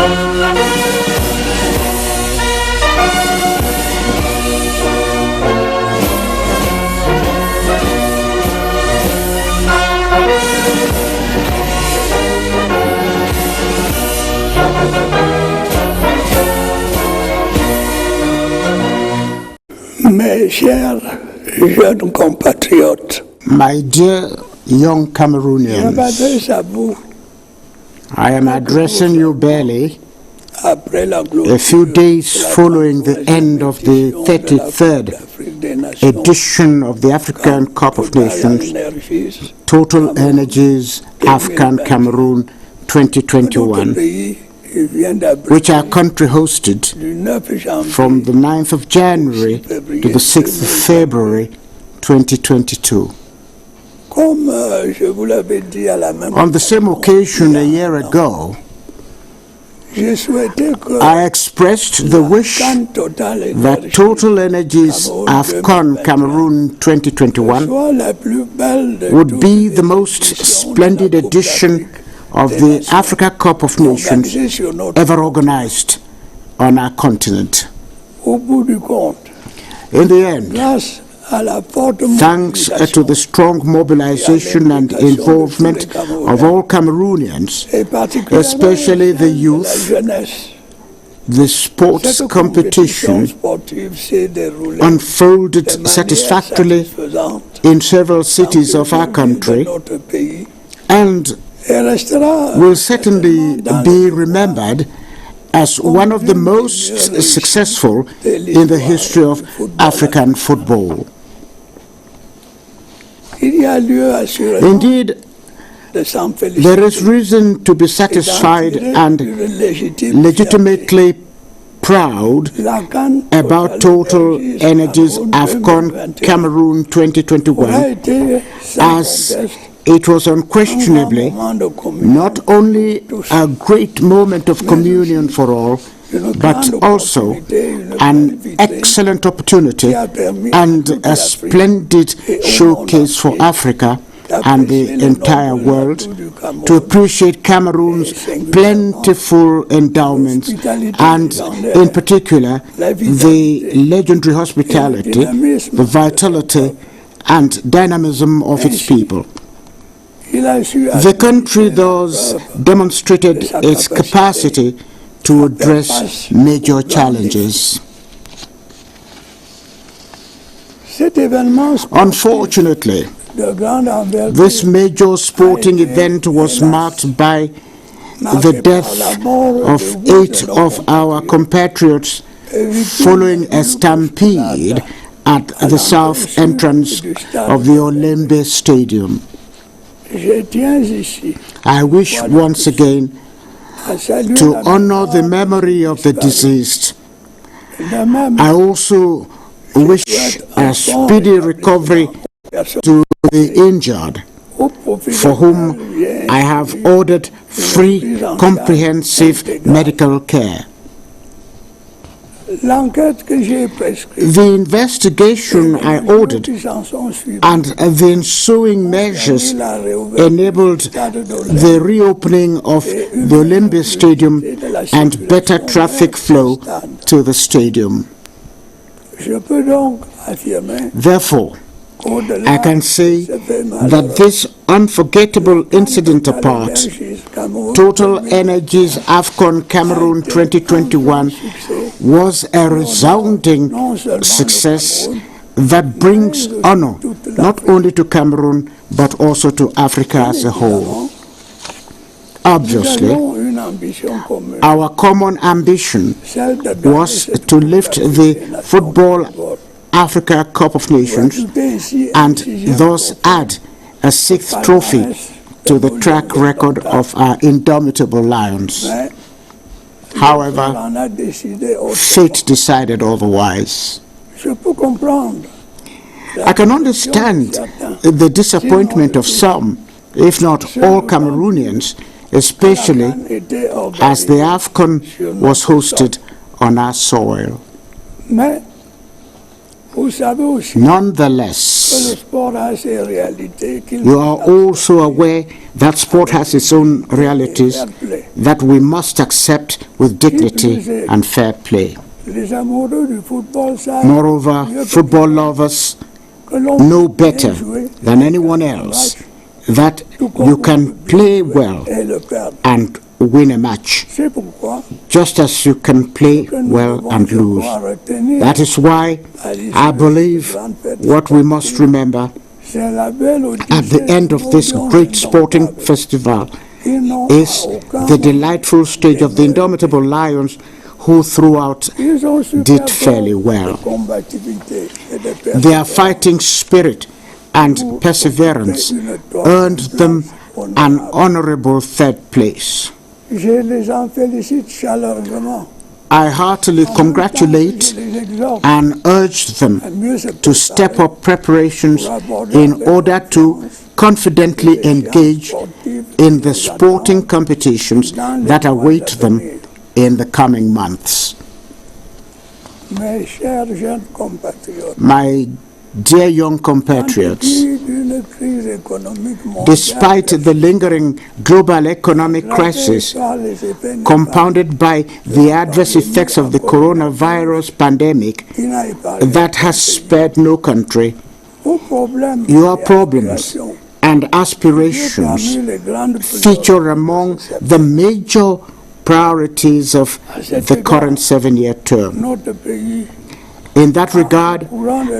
Mes chers jeunes compatriotes, my dear young Cameroonians, I am addressing you barely a few days following the end of the 33rd edition of the African Cup of Nations, Total Energies African Cameroon 2021, which our country hosted from the 9th of January to the 6th of February 2022. On the same occasion a year ago, I expressed the wish that Total Energies AFCON Cameroon 2021 would be the most splendid edition of the Africa Cup of Nations ever organized on our continent. In the end, thanks to the strong mobilization and involvement of all Cameroonians, especially the youth, the sports competition unfolded satisfactorily in several cities of our country and will certainly be remembered as one of the most successful in the history of African football. Indeed, there is reason to be satisfied and legitimately proud about Total Energies AFCON Cameroon 2021, as it was unquestionably not only a great moment of communion for all, but also an excellent opportunity and a splendid showcase for Africa and the entire world to appreciate Cameroon's plentiful endowments and, in particular, the legendary hospitality, the vitality, and dynamism of its people. The country thus demonstrated its capacity to address major challenges. Unfortunately, this major sporting event was marked by the death of 8 of our compatriots following a stampede at the south entrance of the Olembe Stadium. I wish once again to honor the memory of the deceased. I also wish a speedy recovery to the injured, for whom I have ordered free, comprehensive medical care. The investigation I ordered and the ensuing measures enabled the reopening of the Olembe Stadium and better traffic flow to the stadium. Therefore, I can say that this unforgettable incident apart, Total Energies AFCON Cameroon 2021 was a resounding success that brings honor not only to Cameroon but also to Africa as a whole. Obviously, our common ambition was to lift the Football Africa Cup of Nations and thus add a 6th trophy to the track record of our indomitable Lions. However, fate decided otherwise. I can understand the disappointment of some, if not all Cameroonians, especially as the AFCON was hosted on our soil. Nonetheless, you are also aware that sport has its own realities that we must accept with dignity and fair play. Moreover, football lovers know better than anyone else that you can play well and win a match, just as you can play well and lose. That is why I believe what we must remember at the end of this great sporting festival is the delightful stage of the indomitable lions who throughout did fairly well. Their fighting spirit and perseverance earned them an honorable third place. I heartily congratulate and urge them to step up preparations in order to confidently engage in the sporting competitions that await them in the coming months. My dear young compatriots, despite the lingering global economic crisis compounded by the adverse effects of the coronavirus pandemic that has spared no country, your problems and aspirations feature among the major priorities of the current 7-year term. In that regard,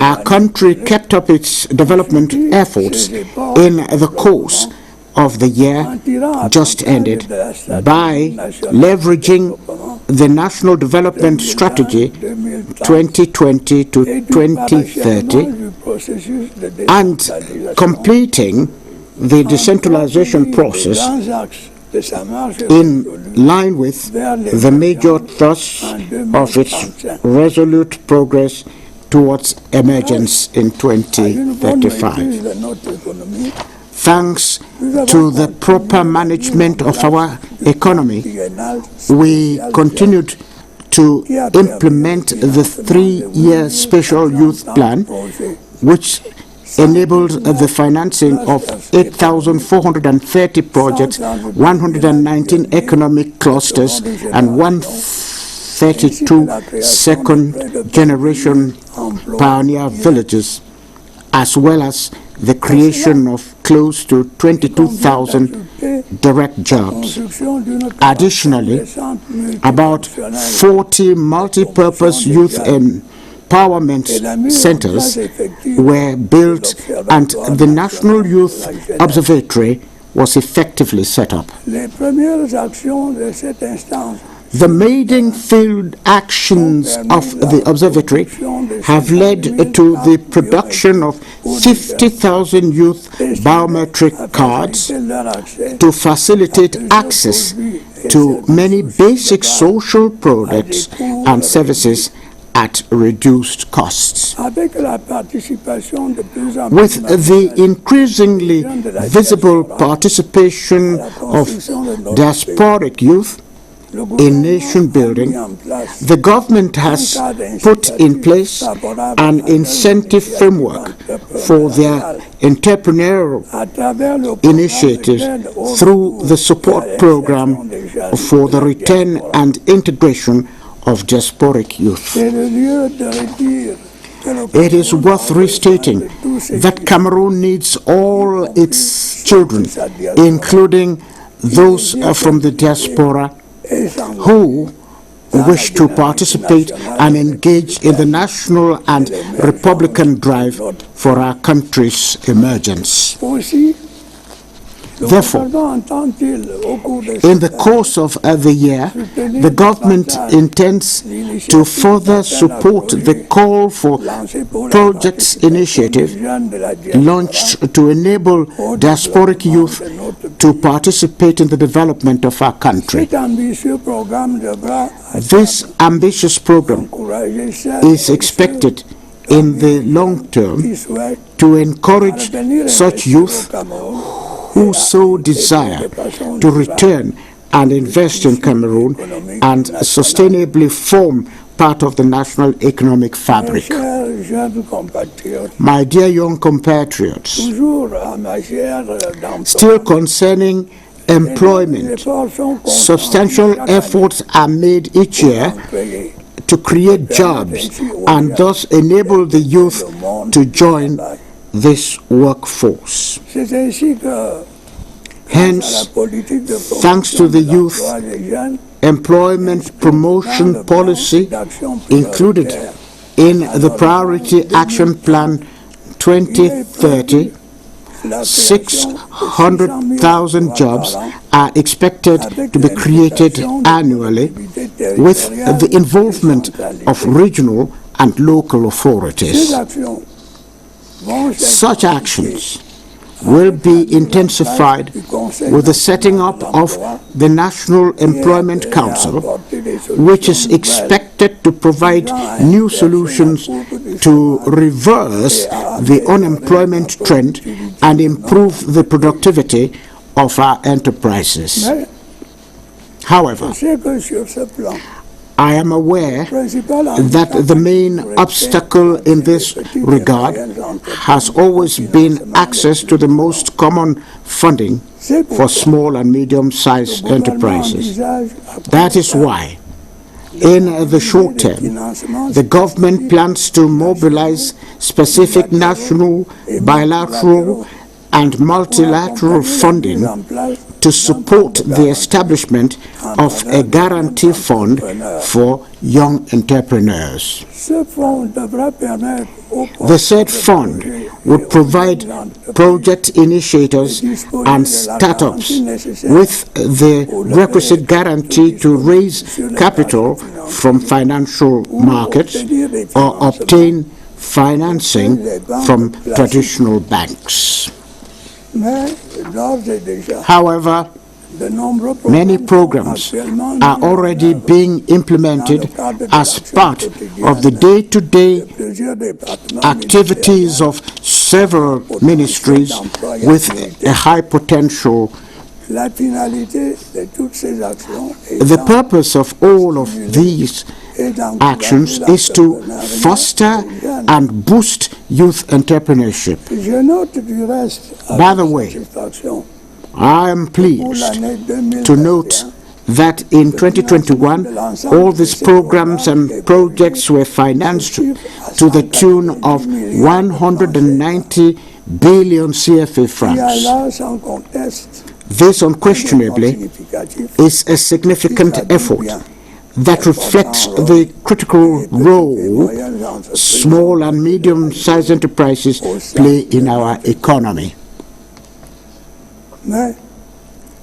our country kept up its development efforts in the course of the year just ended by leveraging the National Development Strategy 2020 to 2030 and completing the decentralization process in line with the major thrusts of its resolute progress towards emergence in 2035. Thanks to the proper management of our economy, we continued to implement the 3-year special youth plan, which enabled the financing of 8,430 projects, 119 economic clusters, and 132 second-generation pioneer villages, as well as the creation of close to 22,000 direct jobs. Additionally, about 40 multi-purpose youth empowerment centers were built and the National Youth Observatory was effectively set up. The maiden field actions of the observatory have led to the production of 50,000 youth biometric cards to facilitate access to many basic social products and services at reduced costs. With the increasingly visible participation of diasporic youth in nation building, the government has put in place an incentive framework for their entrepreneurial initiatives through the support program for the return and integration of diasporic youth. It is worth restating that Cameroon needs all its children, including those from the diaspora, who wish to participate and engage in the national and republican drive for our country's emergence. Therefore, in the course of the year, the government intends to further support the call for projects initiative launched to enable diasporic youth to participate in the development of our country. This ambitious program is expected in the long term to encourage such youth who so desire to return and invest in Cameroon and sustainably form part of the national economic fabric. My dear young compatriots, still concerning employment. Substantial efforts are made each year to create jobs and thus enable the youth to join this workforce. Hence, thanks to the youth, employment promotion policy included in the Priority Action Plan 2030, 600,000 jobs are expected to be created annually with the involvement of regional and local authorities. Such actions will be intensified with the setting up of the National Employment Council, which is expected to provide new solutions to reverse the unemployment trend and improve the productivity of our enterprises. However, I am aware that the main obstacle in this regard has always been access to the most common funding for small and medium-sized enterprises. That is why, in the short term, the government plans to mobilize specific national, bilateral, and multilateral funding to support the establishment of a guarantee fund for young entrepreneurs. The said fund would provide project initiators and startups with the requisite guarantee to raise capital from financial markets or obtain financing from traditional banks. However, many programs are already being implemented as part of the day-to-day activities of several ministries with a high potential. The purpose of all of these actions is to foster and boost youth entrepreneurship. By the way, I am pleased to note that in 2021, all these programs and projects were financed to the tune of 190 billion CFA francs. This unquestionably is a significant effort that reflects the critical role small and medium-sized enterprises play in our economy.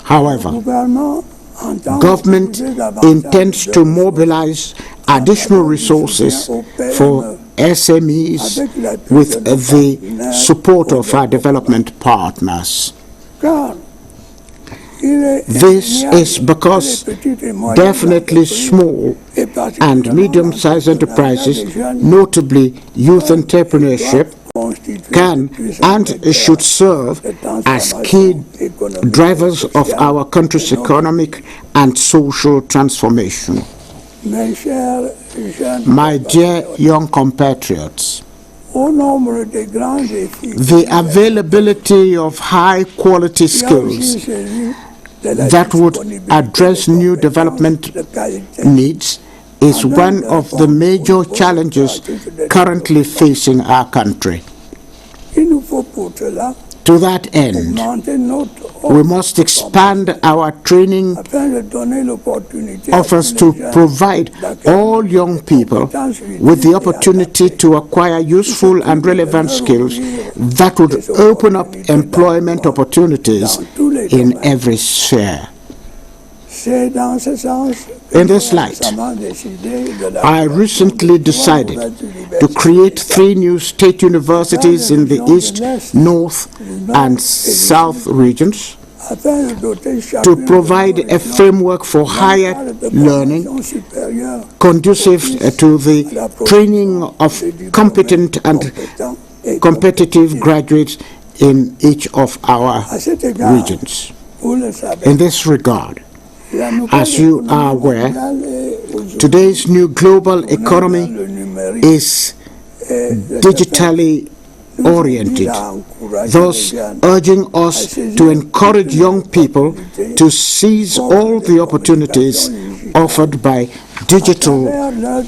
However, government intends to mobilize additional resources for SMEs with the support of our development partners. This is because definitely small and medium-sized enterprises, notably youth entrepreneurship, can and should serve as key drivers of our country's economic and social transformation. My dear young compatriots, the availability of high-quality skills that would address new development needs is one of the major challenges currently facing our country. To that end, we must expand our training offers to provide all young people with the opportunity to acquire useful and relevant skills that would open up employment opportunities in every sphere. In this light, I recently decided to create 3 new state universities in the East, North, and South regions to provide a framework for higher learning conducive to the training of competent and competitive graduates in each of our regions. In this regard, as you are aware, today's new global economy is digitally oriented thus urging us to encourage young people to seize all the opportunities offered by digital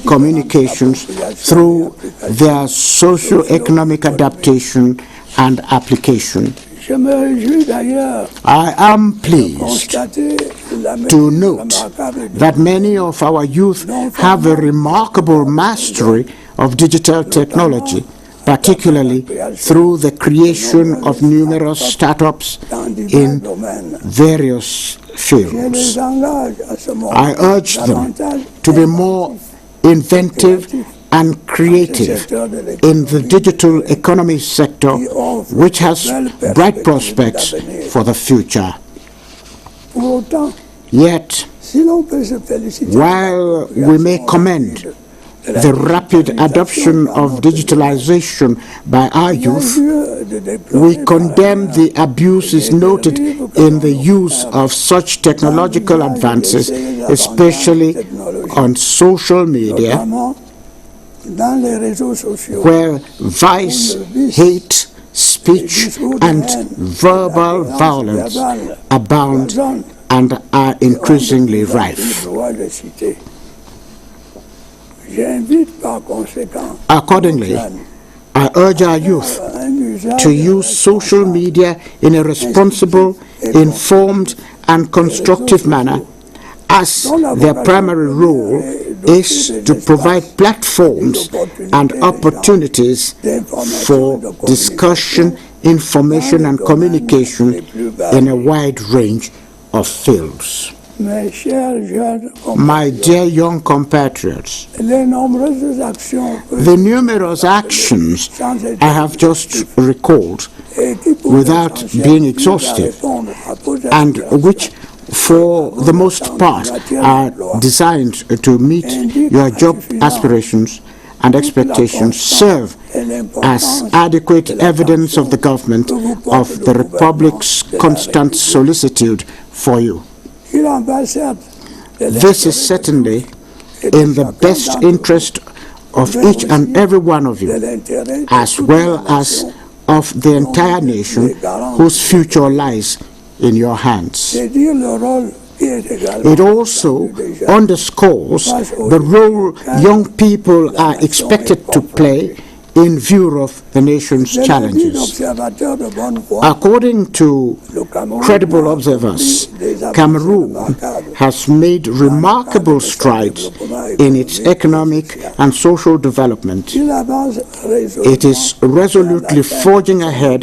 communications through their socio-economic adaptation and application. I am pleased to note that many of our youth have a remarkable mastery of digital technology, particularly through the creation of numerous startups in various fields. I urge them to be more inventive and creative in the digital economy sector, which has bright prospects for the future. Yet, while we may commend the rapid adoption of digitalization by our youth, we condemn the abuses noted in the use of such technological advances, especially on social media, where vice, hate, speech, and verbal violence abound and are increasingly rife. Accordingly, I urge our youth to use social media in a responsible, informed, and constructive manner, as their primary role is to provide platforms and opportunities for discussion, information, and communication in a wide range of fields. My dear young compatriots, the numerous actions I have just recalled, without being exhaustive, and which for the most part are designed to meet your job aspirations and expectations, serve as adequate evidence of the government of the Republic's constant solicitude for you. This is certainly in the best interest of each and every one of you, as well as of the entire nation, whose future lies in your hands. It also underscores the role young people are expected to play in view of the nation's challenges. According to credible observers, Cameroon has made remarkable strides in its economic and social development. It is resolutely forging ahead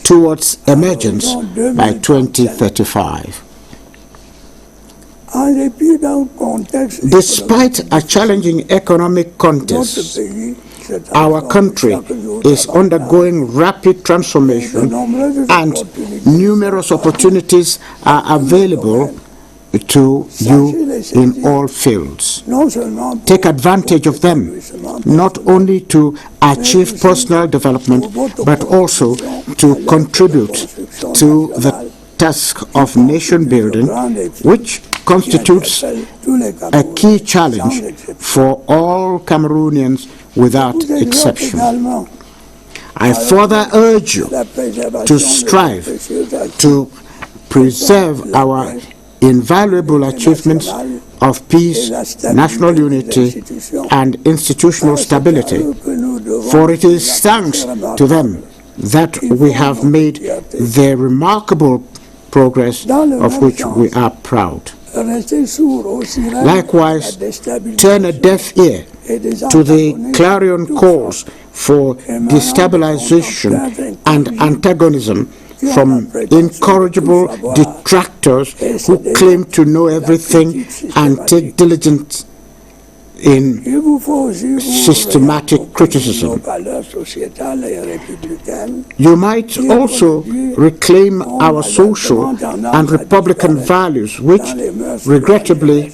towards emergence by 2035. Despite a challenging economic context, our country is undergoing rapid transformation, and numerous opportunities are available to you in all fields. Take advantage of them, not only to achieve personal development, but also to contribute to the task of nation building, which constitutes a key challenge for all Cameroonians without exception. I further urge you to strive to preserve our invaluable achievements of peace, national unity, and institutional stability, for it is thanks to them that we have made the remarkable progress of which we are proud. Likewise, turn a deaf ear to the clarion calls for destabilization and antagonism from incorrigible detractors who claim to know everything and take diligence in systematic criticism. You might also reclaim our social and republican values, which, regrettably,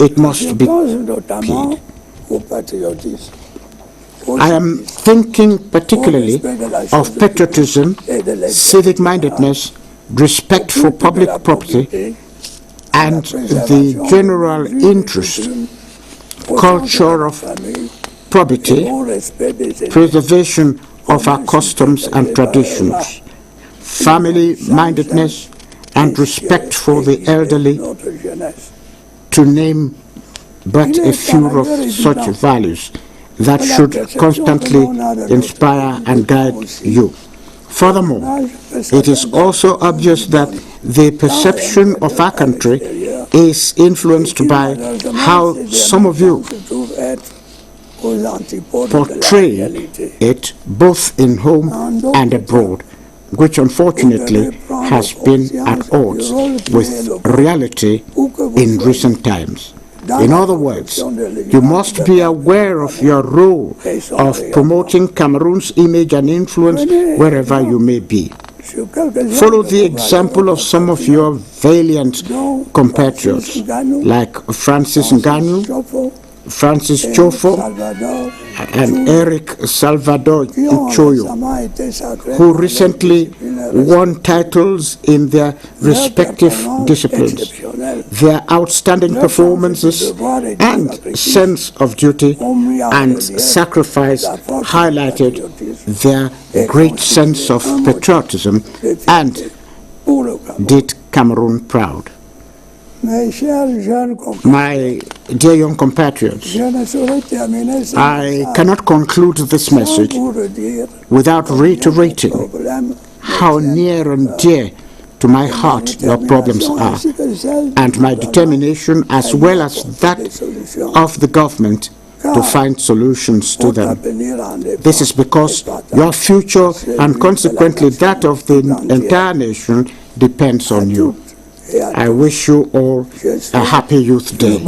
it must be paid. I am thinking particularly of patriotism, civic-mindedness, respect for public property, and the general interest, culture of probity, preservation of our customs and traditions, family-mindedness, and respect for the elderly, to name but a few of such values that should constantly inspire and guide you. Furthermore, it is also obvious that the perception of our country is influenced by how some of you portray it both in home and abroad, which unfortunately has been at odds with reality in recent times. In other words, you must be aware of your role of promoting Cameroon's image and influence wherever you may be. Follow the example of some of your valiant compatriots like Francis Ngannou, Francis Chofo, and Eric Salvador Choyo, who recently won titles in their respective disciplines. Their outstanding performances and sense of duty and sacrifice highlighted their great sense of patriotism and did Cameroon proud. My dear young compatriots, I cannot conclude this message without reiterating how near and dear to my heart your problems are, and my determination as well as that of the government to find solutions to them. This is because your future and consequently that of the entire nation depends on you. I wish you all a happy Youth Day.